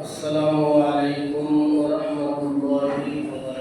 আসসালামু আলাইকুম ওয়া রাহমাতুল্লাহি ওয়া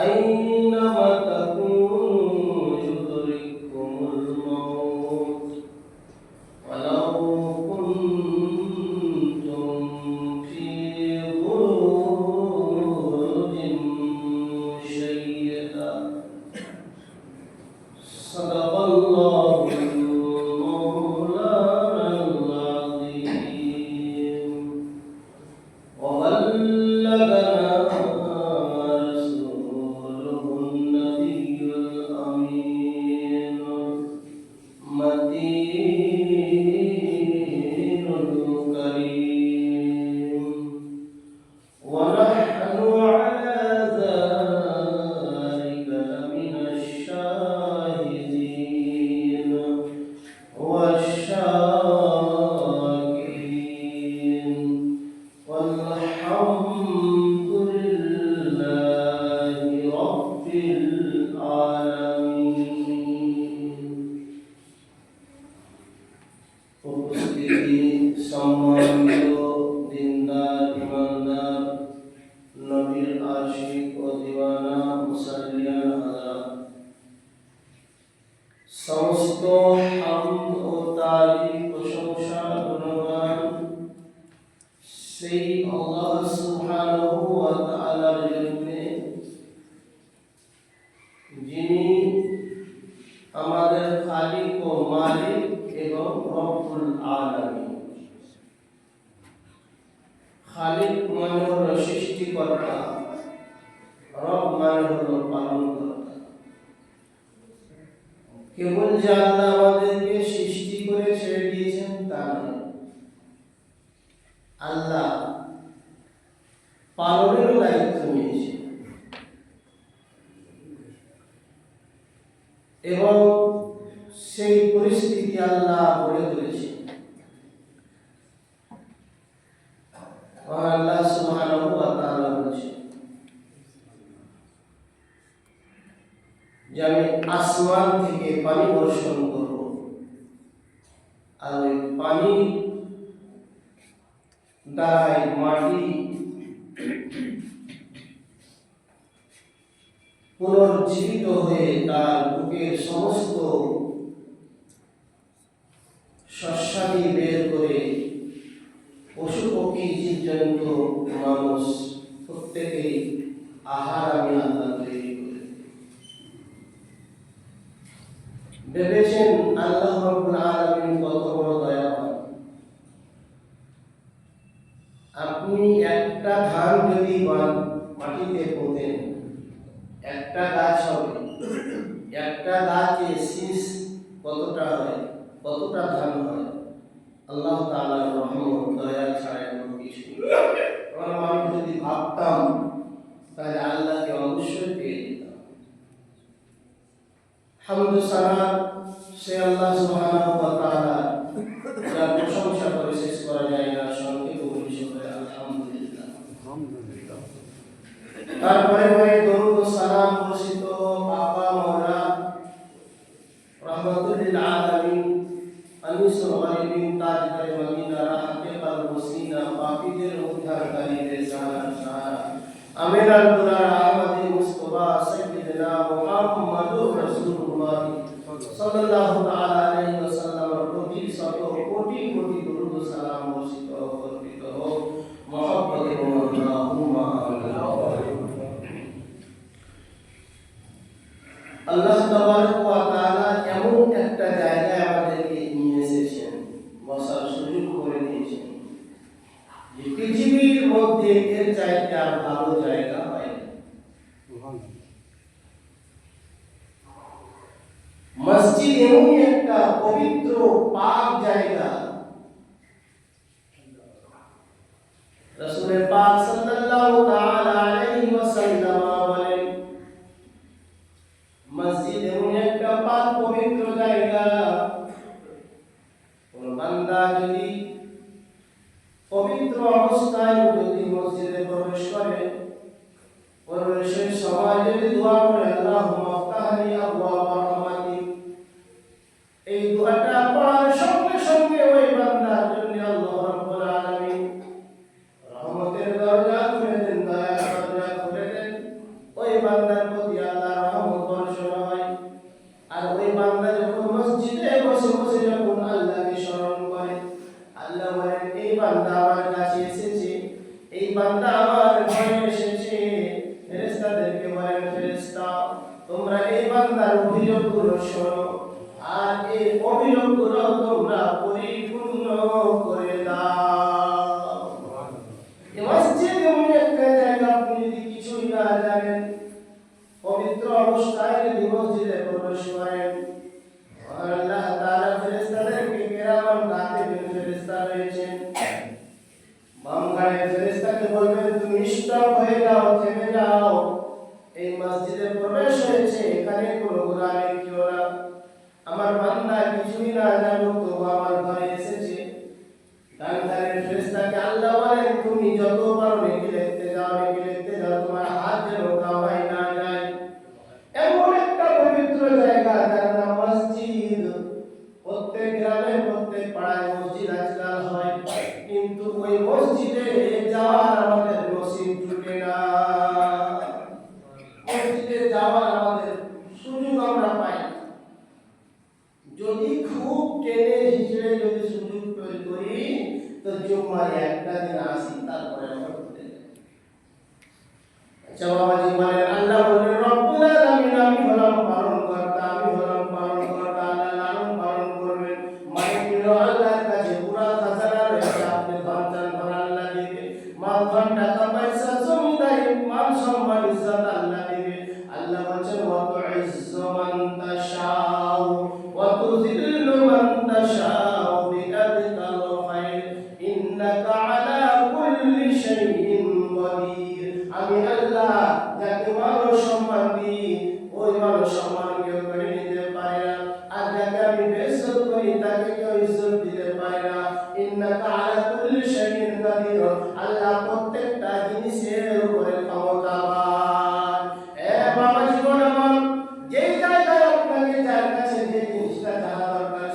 أينما تكونوا يدرككم الموت ولو كنتم في بروج مشيدة صدق الله مولانا العظيم وبلغنا সম্মানিত দিনদার ইমানদার নবীর আশিক ও দিওয়ানা মুসাল্লিয়ান হাজরাত, সমস্ত হামদ ও তারিফ প্রশংসা গুণগান সেই আল্লাহ সুবহানাহু ওয়া তাআলার জন্য, যিনি আমাদের খালিক ও মালিক এবং রব্বুল আলামিন। খালিক মানে হলো সৃষ্টিকর্তা, রব মানে হলো পালনকর্তা। কেবল যে আল্লাহ আমাদেরকে সৃষ্টি করে ছেড়ে দিয়েছেন তা নয়, আল্লাহ পালনেরও দায়িত্ব নিয়েছেন এবং সেই পরিস্থিতি আল্লাহ গড়ে তুলেছেন। আল্লাহ সুবহানাহু ওয়া তাআলা বলেছেন যে আমি আসমান থেকে পানি বর্ষণ করব, আর ওই পানি দ্বারাই মাটি পুনর্জীবিত হয়ে তার বুকের সমস্ত শস্যাদি বের করে পশু পক্ষী জীবজন্তু মানুষ প্রত্যেকেই আহার আমি আল্লাহ তৈরি করে ভেবেছেন আল্লাহ রাব্বুল আলামিন কত বড় দয়াবান। আপনি একটা ধান যদি মাটিতে পোঁতেন, একটা গাছ হবে, একটা গাছে শীষ কতটা হয়, কতটা ধান হয়, আল্লাহ তাআলার রহমত দয়া ছাড়া কোনো কিছু। আমি যদি ভাবতাম তাহলে আল্লাহকে অবশ্যই পেয়ে যেতাম। হামদ সালাত সে আল্লাহ সুবহানাহু ওয়া তাআলা, যার প্রশংসা করে শেষ করা যায় না, সংক্ষেপে বলে আলহামদুলিল্লাহ। তারপরে দরুদ ও সালাম বর্ষিত আকা মাওলা আমিনাল দুলার আহমদী মুস্তাফা সাইয়্যিদনা মুহাম্মাদুর রাসূলুল্লাহ সাল্লাল্লাহু তাআলা আলাইহি ওয়াসাল্লামের প্রতি শত কোটি কোটি দরুদ ও সালাম বর্ষিত অর্পিত হোক। মুহাব্বতে আল্লাহুম্মা আল্লাহ তাবারক ওয়া তাআলা এমন একটা জায়গায় আমাদেরকে নিয়ে এসেছেন, বসার সুযোগ করে দিয়েছেন যে পৃথিবীর মধ্যে এর চাইতে আর ভালো জায়গা হয় না। মসজিদ এমনই একটা পবিত্র পাক জায়গা। রাসূল পাক সাল্লাল্লাহু তাআলা আলাইহি ওয়াসাল্লাম বলেন, মসজিদ এমন একটা পাক পবিত্র জায়গা, কোন বান্দা যদি পবিত্র অবস্থায় যদি মসজিদে প্রবেশ করে, প্রবেশের সময় যদি দোয়া করে আল্লাহুম্মা আফতাহলি আবওয়াবা রাহমাতিক, এই দোয়াটা পড়ার সঙ্গে সঙ্গে ওই বান্দার জন্য আল্লাহ রাব্বুল আলামিন রহমতের দরজা খুলে দেন, দয়ার দরজা খুলে দেন। ওই বান্দার প্রতি আল্লাহর রহমত বর্ষণ হয়। আর ওই বান্দা যখন মসজিদে বসে বসে যখন আল্লাহকে স্মরণ করে, আল্লাহ বলেন এই বান্দা আমার কাছে এসেছে, এই বান্দা আমার ঘরে এসেছে। ফেরেশতাদেরকে বলেন, ফেরেশতা তোমরা এই বান্দার অভিযোগগুলো শোনো, আর এই অভিযোগগুলো তোমরা পরিপূর্ণ করে দাও। এই মসজিদ এমন একটা জায়গা, আপনি যদি কিছুই না জানেন, পবিত্র অবস্থায় যদি মসজিদে প্রবেশ করেন, আল্লাহ তাআলা ফেরেশতাদেরকে কিরামান কাতিবিন ফেরেশতা রয়েছেন, বাম ঘাড়ের ফেরেশতাকে বলবেন তুমি স্টপ হয়ে যাও, থেমে যাও, এই মসজিদে প্রবেশ হয়েছে, এখানে কোনো গুনাহ লিখিও না। আমার বান্দা কিছুই না জানুক তবু আমার ঘরে এসেছে। ডান ঘাড়ের ফেরেশতাকে আল্লাহ বলেন তুমি যত পারো নেকি লিখতে যাও, নেকি লিখতে যাও, তোমার হাত যেন কামাই না যায়। এমন একটা পবিত্র জায়গা যার নাম মসজিদ। প্রত্যেক গ্রামে প্রত্যেক পাড়ায় মসজিদ আজকাল হয়, কিন্তু ওই মসজিদে যাওয়ার আমাদের নসিব জুটে না। মসজিদে যাওয়ার আমাদের সুযোগ আমরা পাই না। যদি খুব টেনে হিচড়ে যদি সুযোগ তৈরি করি তো জুম্মার একটা দিন আসি, তারপরে আমরা ঘুরে যাই। আচ্ছা বাবাজি বলেন, আল্লাহ বলেন রব্বুল আলামিন আমি হলাম পালন কর্তা, আমি হলাম পালন কর্তা, আল্লাহ লালন পালন করবেন। মানে কি আল্লাহর কাছে পুরা খাজানা রয়েছে, আপনি ধন চান ধন আল্লাহ দিবে, মাল ধন টাকা পয়সা জমিদারি মান সম্মান ইজ্জত আল্লাহ দিবে। আল্লাহ বলেন ওয়া তুইজ্জু মান তাশাউ ওয়া তুযিল্লু মান তাশাউ বিয়াদিকাল খায়র ইন্নাকা আলা কুল্লি শাইইন কাদির। আমি আল্লাহ যাকে মানুষ সম্মান দিই, ওই মানুষ সম্মান কেউ করে নিতে পারে না, আর যাকে আমি বেইজ্জত করি তাকে কেউ ইজ্জত দিতে পারে না। ইন্নাকা আলা কুল্লি শাইইন কাদির, আল্লাহ প্রত্যেকটা জিনিসের উপরে ক্ষমতাবান। এ বাবা জীবন আমার, যেই জায়গায় আপনাকে যার কাছে যে জিনিসটা জানা দরকার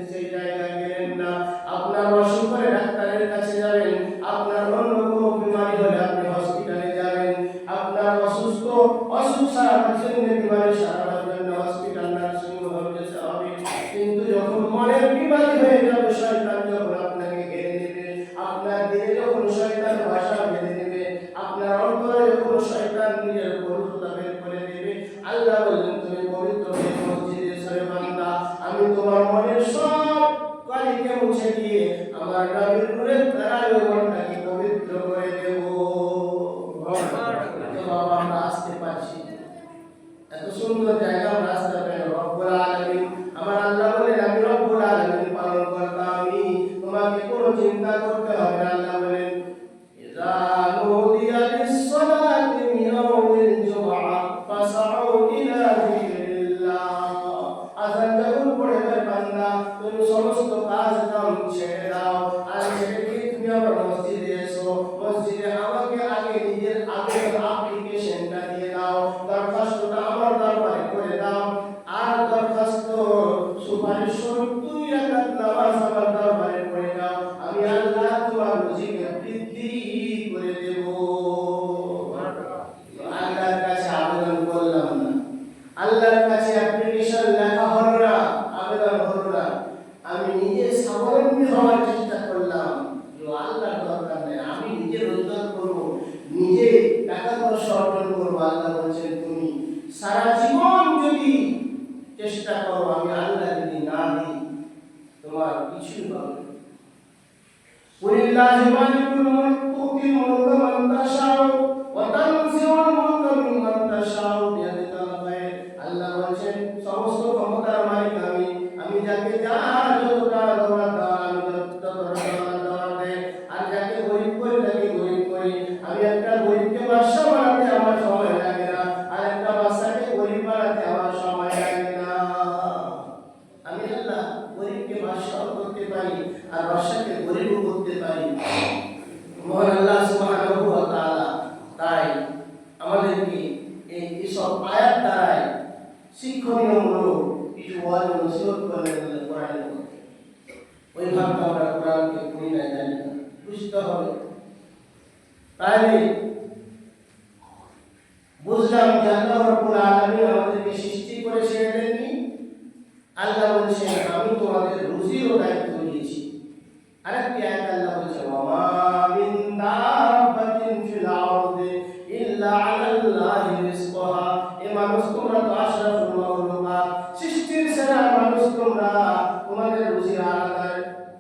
সেই জায়গায় গেলেন না। আপনার অসুখ হলে ডাক্তারের কাছে যাবেন, আপনার অন্য কোনো বিমারি হলে আপনি হসপিটালে যাবেন, আপনার অসুখ সারাবার জন্য বিমারি সারাবার জন্য হসপিটাল নার্সিং হোমে যেতে হবে। কিন্তু যখন মনের বিমারি হয়ে যাবে, শয়তান যখন আপনাকে ঘিরে নেবে, আপনার দিলে যখন শয়তান ভাষা বেঁধে নেবে, আপনার অন্তরে যখন শয়তান নিজের পবিত্রতা বের করে দেবে, আল্লাহ বললেন তুমি পবিত্র হয়ে মসজিদে এসো রে বান্দা, আমি তোমার মনের সব কালিকে মুছে দিয়ে আমার নবীর নূরের দ্বারাই ওই মনটাকে পবিত্র করে দেব। বাবা আমরা আসতে পারছি, এত সুন্দর জায়গা আমরা আসতে পারি। রব্বুল আলামিন আমার আল্লাহ বলেন আমি রব্বুল আলামিন পালন কর্তা, আমি তোমাকে কোনো চিন্তা করতে হবে না। আল্লাহ বলেন ইযা নুদিয়া লিস-সালাতি মিন ইয়াউমিল জুমআ ফাসআউ ইলা যিকরিল্লাহ। আযান যখন পড়বে বান্দা তুমি সমস্ত কাজ কাম ছেড়ে দাও, আর ছেড়ে দিয়ে তুমি আমার মসজিদে এসো। মসজিদে আমাকে আগে নিজের আগে অ্যাপ্লিকেশনটা দিয়ে দাও, দরখাস্তটা আমার দরবারে করে আমাদেরকে এইসব আয়াত দ্বারাই শিক্ষণীয়মূলক কিছু ওয়াজ নসিহত করলেন কোরআনের মধ্যে। ওইভাবে আমরা কোরআনকে পড়ি না, জানি না, বুঝতে হবে। তাহলে বুঝলাম যে আল্লাহ রাব্বুল আলামিন আমাদেরকে সৃষ্টি করেছে এদেরকে। আল্লাহ বলছেন আমি তোমাদের রুজিরও দায়িত্ব দিয়েছি। আরেকটি আয়াত আল্লাহ বলছেন ওয়া মিন দাব্বাতিন ফিল আরদি ইল্লা আলাল্লাহি রিজকুহা। এ মানুষ তোমরা তো আশরাফুল মাখলুকাত, সৃষ্টির সেরা মানুষ তোমরা, তোমাদের রুজির আলাদা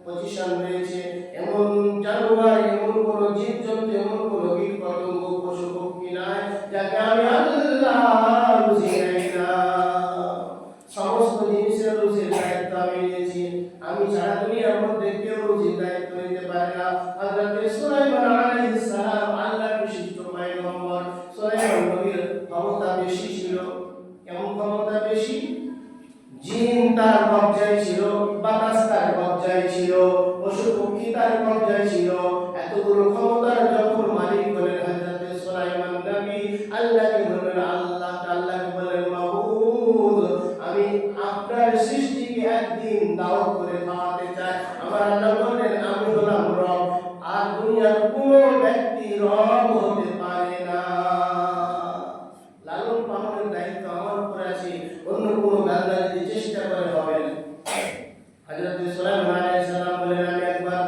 পজিশন রয়েছে। এমন জানোয়ার, এমন কোন জীবজন্তু, এমন কোন কীট পতঙ্গ, পশু পক্ষী নাই যাকে আমি আল্লাহ রুজি দেই না। সমস্ত জিনিসের রুজির দায়িত্ব আমি নিয়েছি। আমি ছাড়া দুনিয়ার মধ্যে কেউ রুজির দায়িত্ব নিতে পারে না। হযরত সুলাইমান আলাইহিস সালাম আল্লাহর বিশিষ্ট পয়গম্বর। সুলাইমান নবীর ক্ষমতা বেশি ছিল। কেমন ক্ষমতা বেশি? জিন তার কবজায় ছিল, বাতাস তার কবজায় ছিল, পশু পক্ষী তার কবজায় ছিল। এতগুলো ক্ষমতার যখন মালিক হলেন হযরত সুলাইমান নবী, আল্লাহকে বললেন আল্লাহকে বললেন মাবুদ, আমি আপনার সৃষ্টিকে একদিন দাওয়াত করে খাওয়াতে চাই। আমার আল্লাহ বললেন আমি হলাম রব, আর দুনিয়ার কোনো ব্যক্তি রব হতে পারে না। লালন পালনের দায়িত্ব আমার উপর আছে, অন্য কোনো বান্দা যদি চেষ্টা করে হবে না। হযরত সুলাইমান আলাইহিস সালাম বলেন আমি একবার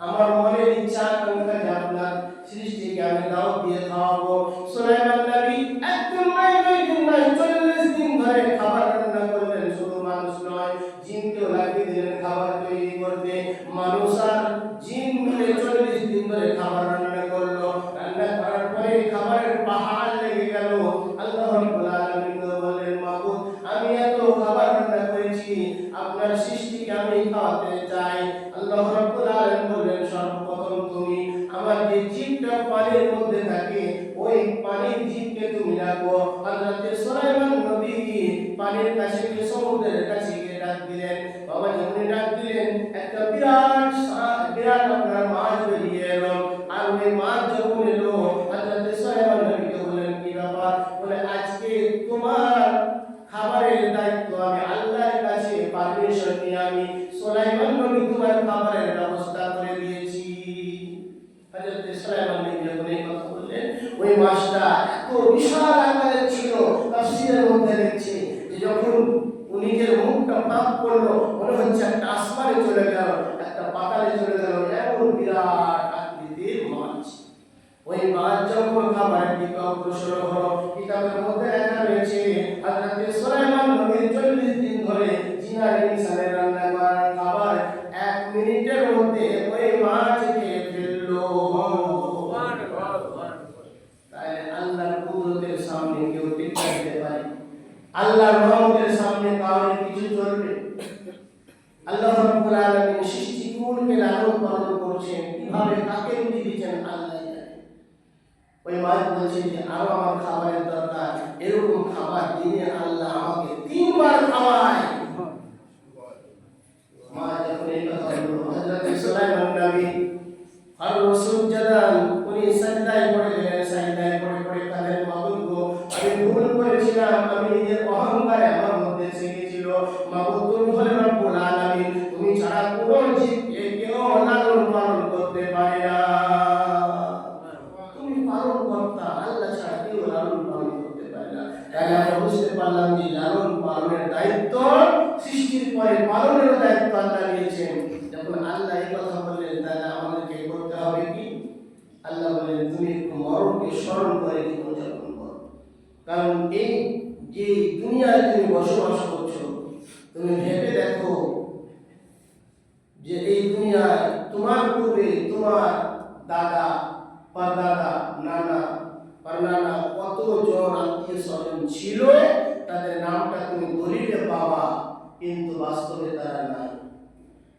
আমার মনের ইচ্ছা আকাঙ্ক্ষা যে আপনার সৃষ্টিকে আমি দাওয়াত দিয়ে খাওয়াবো। সুলাইমান নবী একদিন নয়, 2 দিন নয়, 40 দিন ধরে খাবার রান্না করলেন। শুধু মানুষ নয়, জিনকেও লাগিয়ে দিলেন খাবার তৈরি করতে। মানুষ আর জিন মিলে 40 দিন ধরে খাবার রান্না করলো। রান্না করার পরে খাবারের পাহাড় লেগে গেল। আল্লাহ রাব্বুল আলামিন বললেন মাবুদ, আমি এত খাবার রান্না করেছি, আপনার সৃষ্টিকে আমি খাওয়াতে চাই। আল্লাহ রাব্বুল আলামিন বললেন সর্বপ্রথম তুমি আমার যে জীবটা পানির মধ্যে থাকে, ওই পানির জীবকে তুমি রাখো। হযরত সুলাইমান নবী পানির কাছে গিয়ে, সমুদ্রের কাছে গিয়ে ডাক দিলেন। বাবা যখন ডাক দিলেন, একটা বিরাট আপনার মাছ বেরিয়ে এলো। আর ওই মাছ যখন এলো, হযরত সুলাইমান নবীকে বললেন কি ব্যাপার? বলে আজকে তোমার খাবারের দায়িত্ব আমি আল্লাহর কাছে পারমিশন নিয়ে আমি সুলাইমান নবী তোমার খাবারের ব্যবস্থা করে দিয়েছি। হযরত সুলাইমান নবী যখন এই কথা বললেন, ওই মাছটা এত বিশাল আকারের ছিল, তাফসীরের মধ্যে লিখছে যে যখন নিজের মুখটা পাক করলো, মনে হচ্ছে একটা আসমানে চলে গেল, একটা পাতালে চলে গেল, এমন বিরাট আকৃতির মাছ। ওই মাছ যখন খাবারের দিকে অগ্রসর হলো, কিতাবের মধ্যে লেখা রয়েছে হযরত সুলাইমান নবীর 40 দিন ধরে জিনার ইনসানের রান্না করার খাবার 1 মিনিটের মধ্যে ওই মাছ খেয়ে ফেললো। তাই আল্লাহর কুদরতের সামনে কেউ টিকে থাকতে পারে? আল্লাহর রহমতের সামনে কারোর কিছু চলবে? আল্লাহ রাব্বুল আলামিন সৃষ্টিকুলকে লালন পালন করছেন, কিভাবে কাকে রুজি দিচ্ছেন আল্লাহ জানে। ওই মাছ বলছে যে আরো আমার খাবারের দরকার। এরকম খাবার দিনে আল্লাহ আমাকে 3 বার খাওয়ায়। মা যখন এই কথা বলল, হযরত সুলাইমান নবী আর সুজদান, উনি সাজদায় পড়ে গেলেন। সাজদায় পড়ে কাঁদেন, মাবুদ গো, আমি ভুল করেছিলাম, আমি নিজের অহংকারে আমার মধ্যে এসে গিয়েছিল। মাবুদ তুমি হলে রব্বুল আলামিন, তুমি ছাড়া কোনো জীবকে কেউ লালন পালন করতে পারে না। তুমি পালন কর্তা, আল্লাহ ছাড়া কেউ লালন পালন করতে পারে না। তাই আমরা বুঝতে পারলাম যে লালন পালনের দায়িত্ব সৃষ্টির পরে পালনের দায়িত্ব আল্লাহ নিয়েছেন। যখন আল্লাহ এই কথা বললেন, তাহলে আমাদেরকে করতে হবে কি? আল্লাহ বললেন তুমি একটু মরণকে স্মরণ করে জীবনযাপন করো। কারণ এই যে দুনিয়ায় তুমি বসবাস করছো, তুমি ভেবে দেখো যে এই দুনিয়ায় তোমার পূর্বে তোমার দাদা, পরদাদা, নানা, পরনানা কতজন আত্মীয় স্বজন ছিল, তাদের নামটা তুমি দলিলে পাবা, কিন্তু বাস্তবে তারা নাই।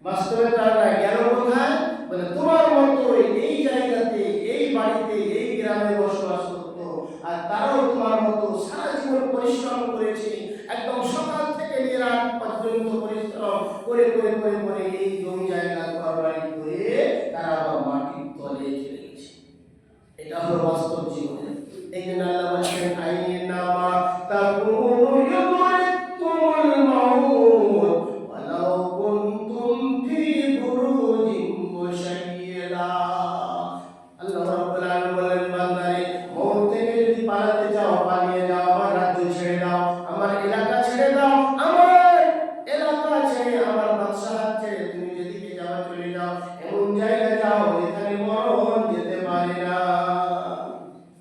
বাস্তবে তারা নাই গেল কোথায়? বলে তোমার মতো এই জায়গাতে, এই বাড়িতে, এই গ্রামে বসবাস করতো, আর তারাও তোমার মতো সারা জীবন পরিশ্রম করেছে। একদম সকাল থেকে রাত পর্যন্ত পরিশ্রম করে এই জমি জায়গা ঘরবাড়ি করে তারা আবার মাটির তলে চলে গেছে। এটা হলো বাস্তব জীবন। এই জন্য আল্লাহ পালিয়ে যাও, আমার রাজ্য ছেড়ে দাও, আমার এলাকা ছেড়ে দাও, আমার এলাকা ছেড়ে, আমার বাদশাহ ছেড়ে তুমি যেদিকে যাও চলে যাও, এমন জায়গায় যাও যেখানে মরণ যেতে পারে না।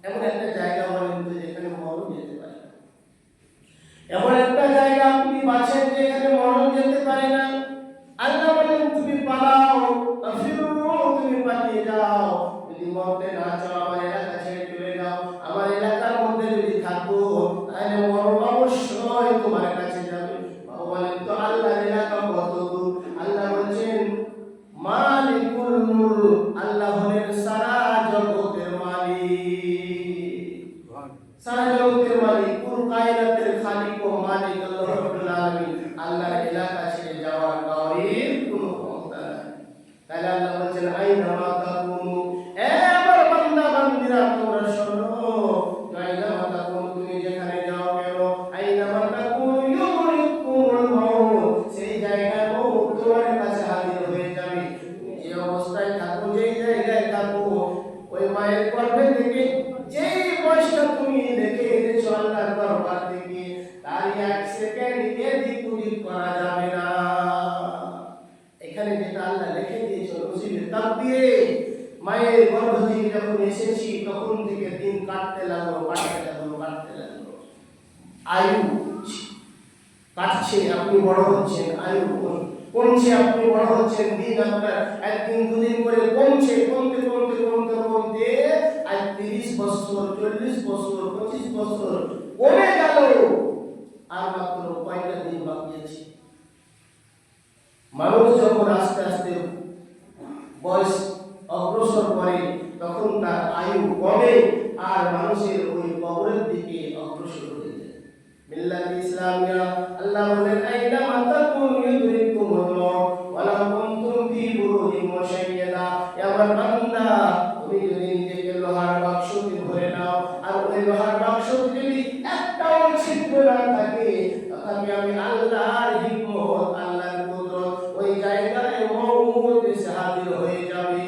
এমন একটা জায়গা বলেন তো যেখানে মরণ যেতে পারে না। এমন একটা জায়গা আপনি বাছেন যেখানে মরণ যেতে পারে না। আল্লাহ বলেন তুমি পালাও, আফিরু, তুমি পালিয়ে যাও। যদি মরতে না চাও আমার এলাকা ছেড়ে চলে যাও, আমার এলাকার মধ্যে যদি থাকো তাহলে মরণ অবশ্যই তোমার কাছে যাবে। বাবা বলেন তো আল্লাহর এলাকা কত দূর? আল্লাহ বলছেন মালিকুল মুলক, আল্লাহ হলেন সারা জগতের মালিক, সারা জগতের মালিক, কুল কায়নাতের খালিক ও মালিক আল্লাহ রাব্বুল আলামিন। আল্লাহর এলাকা ছেড়ে যাওয়ার কারোর কোনো ক্ষমতা নাই। তাহলে আল্লাহ বলছেন আইনা মা তাকুনু, এ আমার বান্দা বান্দীরা তোমরা শোনো, আইনা মা তাকুনু, তুমি যেখানে যাও কেন, আইনা মা তাকুনু ইউদরিকুমুল মাউত, সেই জায়গায় মউত তোমার কাছে হাজির হয়ে যাবে। তুমি যে অবস্থায় থাকো, যেই জায়গায় থাকো, ওই মায়ের গর্ভে থেকে যেই বয়সটা তুমি দেখে এনেছো আল্লাহর দরবার থেকে, তার এক সেকেন্ড এদিক ওদিক করা যাবে না। এখানে যেটা আল্লাহ লিখে দিয়েছে নসিবে তাকদীরে, মায়ের গর্ভ থেকে যখন এসেছি তখন থেকে দিন কাটতে লাগলো, আয়ু কাটছে, আপনি বড় হচ্ছেন, আয়ু কমছে, আপনি বড় হচ্ছেন, দিন আপনার একদিন দুদিন করে কমছে, কমতে কমতে কমতে কমতে আজ 30 বছর, 40 বছর, 25 বছর কমে গেল, আর মাত্র কয়টা দিন বাকি আছে। মানুষ যখন আস্তে আস্তে বয়স অগ্রসর করে তখন তার আয়ু কমে আর মানুষের ওই কবরের দিকে অগ্রসর হয়ে যায়। মিল্লাত ইসলামিয়া, আল্লাহ বলেন আইনা মা তাকুনু ইউদরিকুমুল মাউত ওয়ালা কুনতুম ফি বুরুজিন মুশাইয়াদা। আমার বান্দা, তুমি যদি নিজেকে লোহার বাক্সতে ভরে নাও আর ওই লোহার বাক্সতে যদি একটাও ছিদ্র না থাকে, তথাপি আমি আল্লাহর হিকমত, আল্লাহর কুদরত ওই জায়গায় মউত এসে হাজির হয়ে যাবে।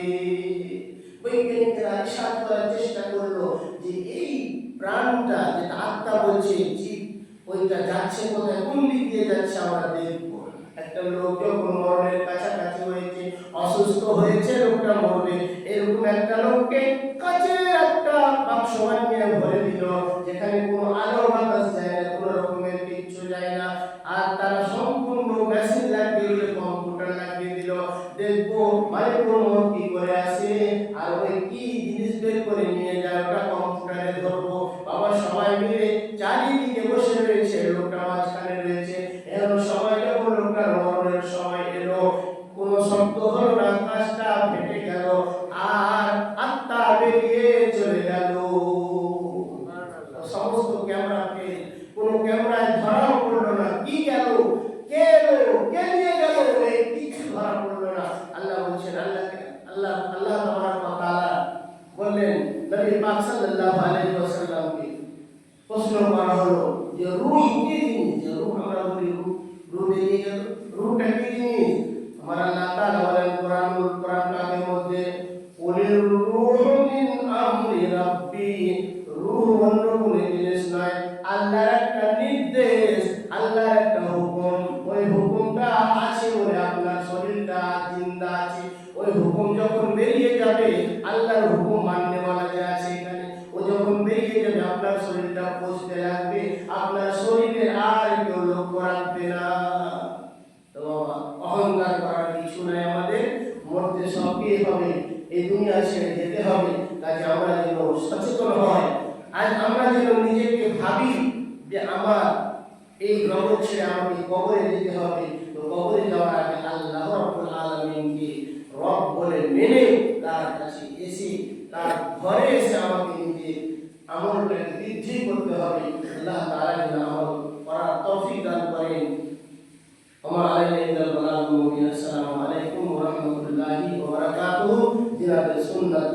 বৈজ্ঞানিকরা ইশারা করার চেষ্টা করলো যে এই প্রাণটা, যেটা আত্মা বলছে জীব, ওইটা যাচ্ছে কোথায়, কোন দিক দিয়ে যাচ্ছে আমরা দেখবো। একটা লোক যখন মরণের কাছাকাছি হয়েছে, অসুস্থ হয়েছে, লোকটা মরবে, এরকম একটা লোককে কাছে একটা বাক্স বানিয়ে ভরে দিল, যেখানে কোনো আলো বাতাস যায় না, কোনো রকমের কিচ্ছু যায় না, আর তারা সম্পূর্ণ মেশিন লাগিয়ে দিল, কম্পিউটার লাগিয়ে দিল, দেখবো মাইক্রোফোন কি করে আসে আর ওই কি জিনিস বের করে নিয়ে যায়, ওটা কম্পিউটারে ধরবো। বাবা সবাই মিলে চারিদিকে বসে রয়েছে, লোকটা মাঝখানে রয়েছে। এমন সময় যখন লোকটার মরণের সময় এলো, কোনো শব্দ হলো না, কাজটা ফেটে গেল আর আত্মা বেরিয়ে চলে গেল। সমস্ত ক্যামেরাকে কোনো ক্যামেরায় ধরাও পড়লো না, কি গেল, কে এলো, কে নিয়ে গেল, এই কিছু ধরা পড়লো না। আল্লাহ বলছেন, আল্লাহ তাআলা বললেন নবী পাক সাল্লাল্লাহু আলাইহি ওয়াসাল্লামকে, প্রশ্ন করা হলো যে রূহ কি জিনিস, যে রূহ আমরা বলি রূহ বেরিয়ে গেল, রূহটা কি জিনিস? আমার আল্লাহ তাআলা বলেন কোরআন পাকের মধ্যে, কুলির রূহু মিন আমরি রাব্বি, রূহ অন্য কোনো জিনিস নয়, আল্লাহর একটা নির্দেশ, আল্লাহর একটা হুকুম। ওই হুকুমটা আছে বলে আপনার শরীরটা জিন্দা আছে। ওই হুকুম যখন বেরিয়ে যাবে, আল্লাহর হুকুম মানতে বলা যায় আছে এখানে, ও যখন বেরিয়ে যাবে আপনার শরীরটা পচতে লাগবে, আপনার শরীরে আর কেউ লক্ষ্য রাখবে না। তো বাবা, অহংকার করার কিছু নাই, আমাদের মরতে সবই হবে, এই দুনিয়া ছেড়ে যেতে হবে। কাজে আমরা যেন সচেতন হয়, আজ আমরা যেন নিজেকে ভাবি যে আমার এই জগৎ ছেড়ে আমাকে কবরে যেতে হবে। তো কবরে যাওয়ার আগে আল্লাহ রাব্বুল আলামিনকে রব বলে মেনে তার কাছে এসে, তার ঘরে এসে আমাকে নিজে আমলটাকে বৃদ্ধি করতে হবে। আল্লাহ তাআলা যেন আমল করার তৌফিক দান করেন। ওয়া আলাইকুম ওয়া রাহমাতুল্লাহি ওয়া বারাকাতুহু। জিনাদের সুন্নাত